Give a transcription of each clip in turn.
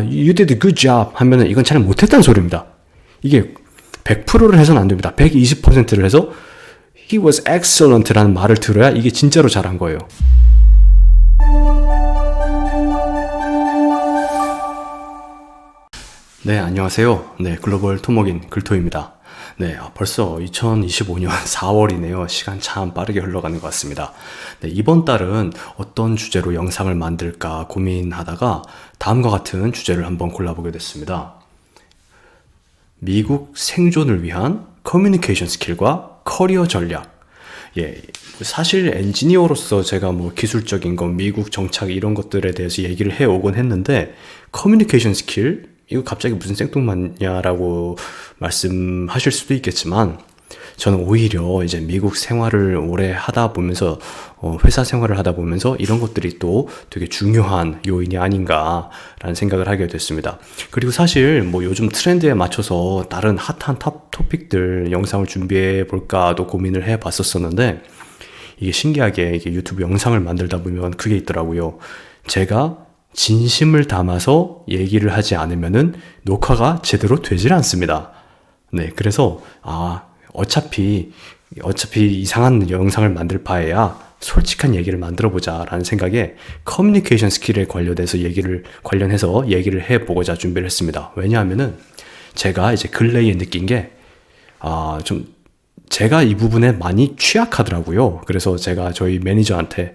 you did a good job 하면은 이건 잘 못했다는 소리입니다. 이게 100%를 해서는 안 됩니다. 120%를 해서 he was excellent라는 말을 들어야 이게 진짜로 잘한 거예요. 네, 안녕하세요. 네, 글로벌 토목인 글토입니다. 네, 벌써 2025년 4월이네요. 시간 참 빠르게 흘러가는 것 같습니다. 네, 이번 달은 어떤 주제로 영상을 만들까 고민하다가 다음과 같은 주제를 한번 골라보게 됐습니다. 미국 생존을 위한 커뮤니케이션 스킬과 커리어 전략. 예, 사실 엔지니어로서 제가 기술적인 것, 미국 정착 이런 것들에 대해서 얘기를 해오곤 했는데 커뮤니케이션 스킬? 이거 갑자기 무슨 생뚱맞냐라고 말씀하실 수도 있겠지만 저는 오히려 이제 미국 생활을 오래 하다 보면서 회사 생활을 하다 보면서 이런 것들이 또 되게 중요한 요인이 아닌가라는 생각을 하게 됐습니다. 그리고 사실 요즘 트렌드에 맞춰서 다른 핫한 토픽들 영상을 준비해 볼까도 고민을 해 봤었었는데 이게 신기하게 이게 유튜브 영상을 만들다 보면 그게 있더라고요. 제가 진심을 담아서 얘기를 하지 않으면은 녹화가 제대로 되질 않습니다. 네, 그래서 어차피 이상한 영상을 만들 바에야 솔직한 얘기를 만들어 보자라는 생각에 커뮤니케이션 스킬에 관련해서 얘기를 해보고자 준비를 했습니다. 왜냐하면은 제가 이제 근래에 느낀 게 제가 이 부분에 많이 취약하더라고요. 그래서 제가 저희 매니저한테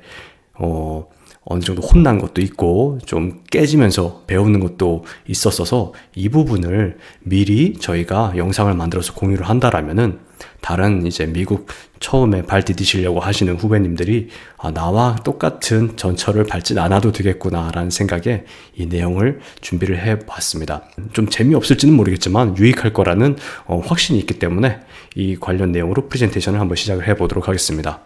어느 정도 혼난 것도 있고 좀 깨지면서 배우는 것도 있었어서 이 부분을 미리 저희가 영상을 만들어서 공유를 한다라면은 다른 이제 미국 처음에 발 디디시려고 하시는 후배님들이 나와 똑같은 전철을 밟지 않아도 되겠구나라는 생각에 이 내용을 준비를 해봤습니다. 좀 재미없을지는 모르겠지만 유익할 거라는 확신이 있기 때문에 이 관련 내용으로 프레젠테이션을 한번 시작을 해보도록 하겠습니다.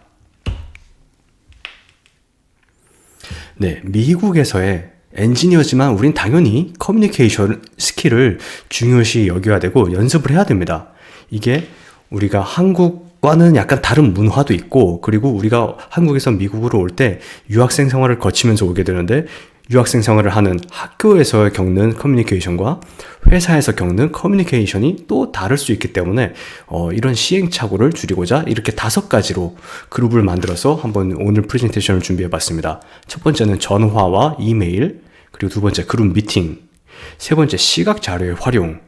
네, 미국에서의 엔지니어지만 우린 당연히 커뮤니케이션 스킬을 중요시 여겨야 되고 연습을 해야 됩니다. 이게 우리가 한국과는 약간 다른 문화도 있고 그리고 우리가 한국에서 미국으로 올 때 유학생 생활을 거치면서 오게 되는데 유학생 생활을 하는 학교에서 겪는 커뮤니케이션과 회사에서 겪는 커뮤니케이션이 또 다를 수 있기 때문에 이런 시행착오를 줄이고자 이렇게 5가지로 그룹을 만들어서 한번 오늘 프레젠테이션을 준비해 봤습니다. 첫 번째는 전화와 이메일, 그리고 두 번째 그룹 미팅, 세 번째 시각 자료의 활용,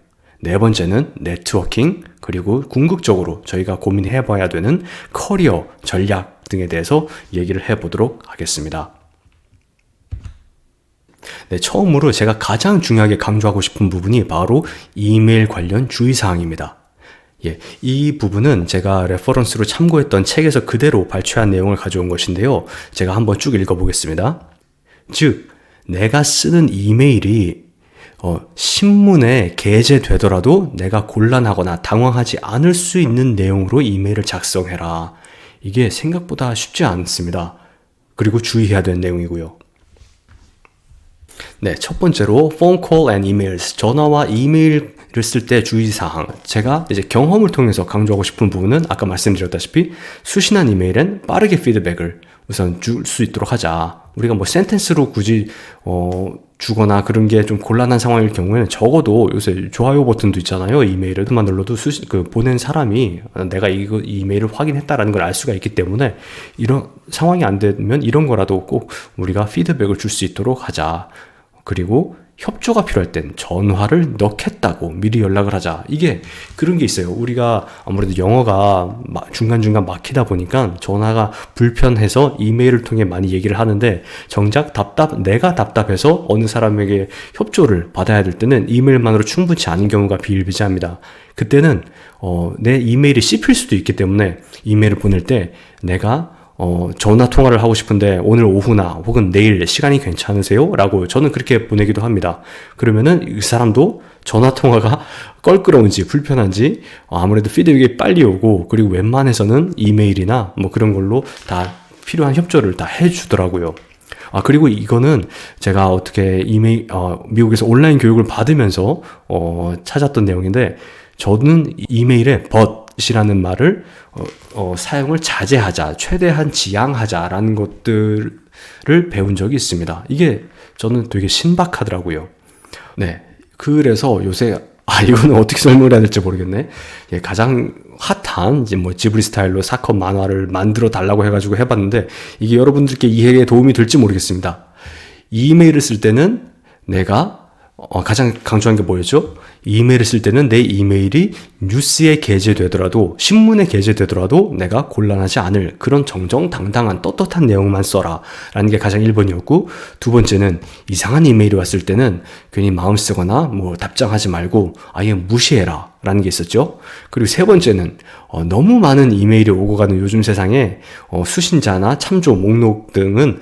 네 번째는 네트워킹, 그리고 궁극적으로 저희가 고민해 봐야 되는 커리어 전략 등에 대해서 얘기를 해 보도록 하겠습니다. 네, 처음으로 제가 가장 중요하게 강조하고 싶은 부분이 바로 이메일 관련 주의사항입니다. 예, 이 부분은 제가 레퍼런스로 참고했던 책에서 그대로 발췌한 내용을 가져온 것인데요. 제가 한번 쭉 읽어보겠습니다. 즉, 내가 쓰는 이메일이 신문에 게재되더라도 내가 곤란하거나 당황하지 않을 수 있는 내용으로 이메일을 작성해라. 이게 생각보다 쉽지 않습니다. 그리고 주의해야 되는 내용이고요. 네, 첫 번째로 phone call and emails, 전화와 이메일을 쓸 때 주의사항. 제가 이제 경험을 통해서 강조하고 싶은 부분은 아까 말씀드렸다시피 수신한 이메일엔 빠르게 피드백을 우선 줄 수 있도록 하자. 우리가 센텐스로 굳이 주거나 그런 게 좀 곤란한 상황일 경우에는 적어도 요새 좋아요 버튼도 있잖아요. 이메일에만 눌러도 보낸 사람이 내가 이 이메일을 확인했다라는 걸 알 수가 있기 때문에 이런 상황이 안 되면 이런 거라도 꼭 우리가 피드백을 줄 수 있도록 하자. 그리고 협조가 필요할 땐 전화를 넣겠다고 미리 연락을 하자. 이게 그런 게 있어요. 우리가 아무래도 영어가 중간중간 막히다 보니까 전화가 불편해서 이메일을 통해 많이 얘기를 하는데 정작 내가 답답해서 어느 사람에게 협조를 받아야 될 때는 이메일만으로 충분치 않은 경우가 비일비재합니다. 그때는 내 이메일이 씹힐 수도 있기 때문에 이메일을 보낼 때 내가 전화 통화를 하고 싶은데 오늘 오후나 혹은 내일 시간이 괜찮으세요? 라고 저는 그렇게 보내기도 합니다. 그러면은 이 사람도 전화 통화가 껄끄러운지 불편한지 아무래도 피드백이 빨리 오고 그리고 웬만해서는 이메일이나 그런 걸로 다 필요한 협조를 다 해주더라고요. 그리고 이거는 제가 어떻게 미국에서 온라인 교육을 받으면서 찾았던 내용인데 저는 이메일에 but이라는 말을 사용을 자제하자, 최대한 지양하자라는 것들을 배운 적이 있습니다. 이게 저는 되게 신박하더라고요. 네. 그래서 요새 이거는 어떻게 설명을 해야 될지 모르겠네. 예, 가장 핫한 이제 뭐 지브리 스타일로 사건 만화를 만들어 달라고 해가지고 해봤는데 이게 여러분들께 이해에 도움이 될지 모르겠습니다. 이메일을 쓸 때는 내가 가장 강조한 게 뭐였죠? 이메일을 쓸 때는 내 이메일이 뉴스에 게재되더라도 신문에 게재되더라도 내가 곤란하지 않을 그런 정정당당한 떳떳한 내용만 써라 라는 게 가장 1번이었고, 두 번째는 이상한 이메일이 왔을 때는 괜히 마음 쓰거나 뭐 답장하지 말고 아예 무시해라 라는 게 있었죠. 그리고 세 번째는 너무 많은 이메일이 오고 가는 요즘 세상에 수신자나 참조 목록 등은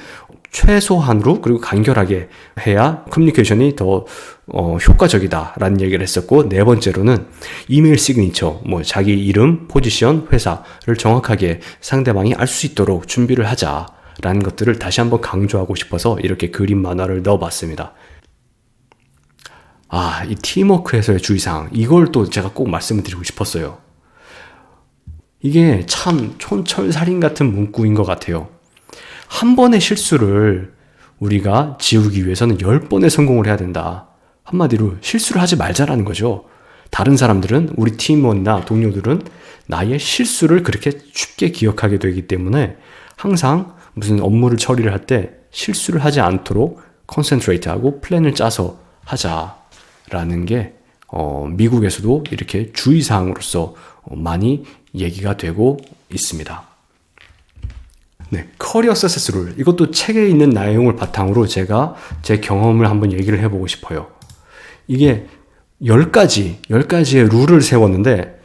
최소한으로 그리고 간결하게 해야 커뮤니케이션이 더 효과적이다라는 얘기를 했었고, 네 번째로는 이메일 시그니처, 뭐 자기 이름, 포지션, 회사를 정확하게 상대방이 알 수 있도록 준비를 하자라는 것들을 다시 한번 강조하고 싶어서 이렇게 그림 만화를 넣어봤습니다. 이 팀워크에서의 주의사항, 이걸 또 제가 꼭 말씀을 드리고 싶었어요. 이게 참 촌철살인 같은 문구인 것 같아요. 한 번의 실수를 우리가 지우기 위해서는 10번의 성공을 해야 된다. 한마디로 실수를 하지 말자라는 거죠. 다른 사람들은, 우리 팀원이나 동료들은 나의 실수를 그렇게 쉽게 기억하게 되기 때문에 항상 무슨 업무를 처리를 할 때 실수를 하지 않도록 컨센트레이트하고 플랜을 짜서 하자라는 게 미국에서도 이렇게 주의사항으로서 많이 얘기가 되고 있습니다. 네, 커리어 서세스 룰. 이것도 책에 있는 내용을 바탕으로 제가 제 경험을 한번 얘기를 해보고 싶어요. 이게 10가지의 룰을 세웠는데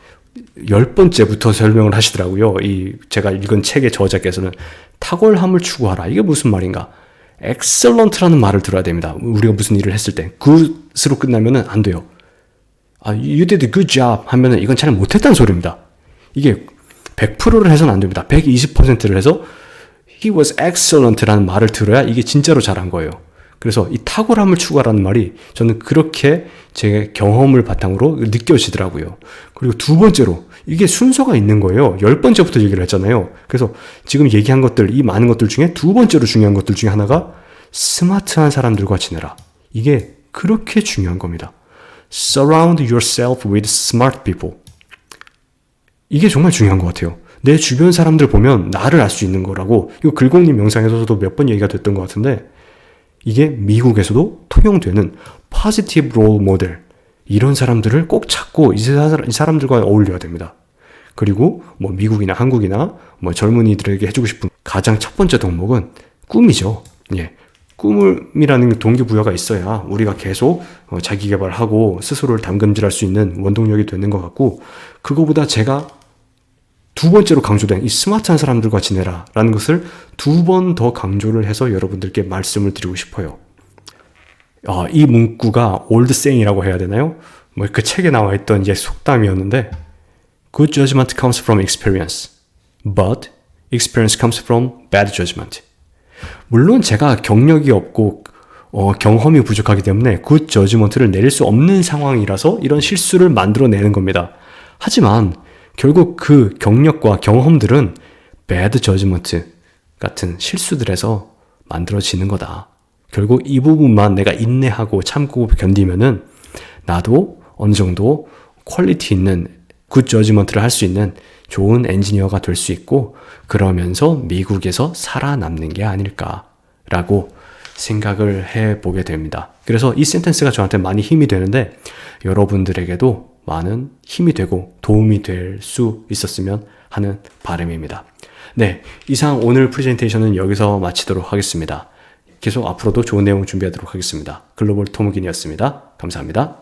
10번째부터 설명을 하시더라고요. 제가 읽은 책의 저자께서는 탁월함을 추구하라. 이게 무슨 말인가? excellent라는 말을 들어야 됩니다. 우리가 무슨 일을 했을 때 good으로 끝나면은 안 돼요. you did a good job 하면은 이건 잘 못했다는 소리입니다. 이게 100%를 해서는 안 됩니다. 120%를 해서 he was excellent라는 말을 들어야 이게 진짜로 잘한 거예요. 그래서 이 탁월함을 추구하라는 말이 저는 그렇게 제 경험을 바탕으로 느껴지더라고요. 그리고 두 번째로 이게 순서가 있는 거예요. 10번째부터 얘기를 했잖아요. 그래서 지금 얘기한 것들, 이 많은 것들 중에 두 번째로 중요한 것들 중에 하나가 스마트한 사람들과 지내라. 이게 그렇게 중요한 겁니다. Surround yourself with smart people. 이게 정말 중요한 것 같아요. 내 주변 사람들 보면 나를 알 수 있는 거라고, 이거 글공님 영상에서도 몇 번 얘기가 됐던 것 같은데, 이게 미국에서도 통용되는 positive role model, 이런 사람들을 꼭 찾고 이 사람들과 어울려야 됩니다. 그리고 뭐 미국이나 한국이나 뭐 젊은이들에게 해주고 싶은 가장 첫 번째 덕목은 꿈이죠. 예. 꿈이라는 동기부여가 있어야 우리가 계속 자기 개발하고 스스로를 담금질할 수 있는 원동력이 되는 것 같고, 그거보다 제가 두 번째로 강조된 이 스마트한 사람들과 지내라 라는 것을 두 번 더 강조를 해서 여러분들께 말씀을 드리고 싶어요. 이 문구가 올드 세잉이라고 해야 되나요? 뭐 그 책에 나와 있던 이제 속담이었는데, Good judgment comes from experience, but experience comes from bad judgment. 물론 제가 경력이 없고 경험이 부족하기 때문에 good judgment를 내릴 수 없는 상황이라서 이런 실수를 만들어내는 겁니다. 하지만 결국 그 경력과 경험들은 bad judgment 같은 실수들에서 만들어지는 거다. 결국 이 부분만 내가 인내하고 참고 견디면은 나도 어느 정도 퀄리티 있는 굿 저지먼트를 할 수 있는 좋은 엔지니어가 될 수 있고, 그러면서 미국에서 살아남는 게 아닐까라고 생각을 해보게 됩니다. 그래서 이 센텐스가 저한테 많이 힘이 되는데 여러분들에게도 많은 힘이 되고 도움이 될 수 있었으면 하는 바람입니다. 네, 이상 오늘 프레젠테이션은 여기서 마치도록 하겠습니다. 계속 앞으로도 좋은 내용 준비하도록 하겠습니다. 글로벌 토목인이었습니다. 감사합니다.